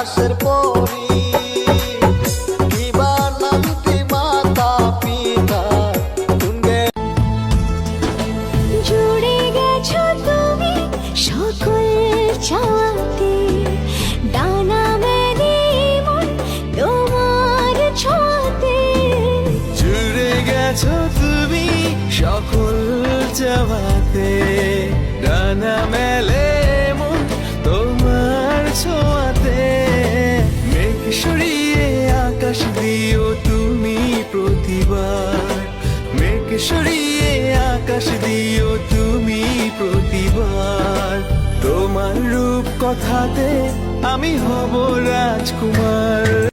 আকাশের পরি কিবা নামটি মাতা পিতা তুঙ্গে জুড়ে গেছো তুমি সকল চাওয়াতে ডানা মেলে মন তোমার ছোঁয়াতে জুড়ে গেছো তুমি সকল চাওয়াতে ডানা মেলে মন তোমার ছোঁয়াতে মেঘ সরিয়ে আকাশ দিও তুমি প্রতিবার মেঘ সরিয়ে আকাশ দিও তুমি প্রতিবার তোমার রূপ কথাতে আমি হব রাজকুমার।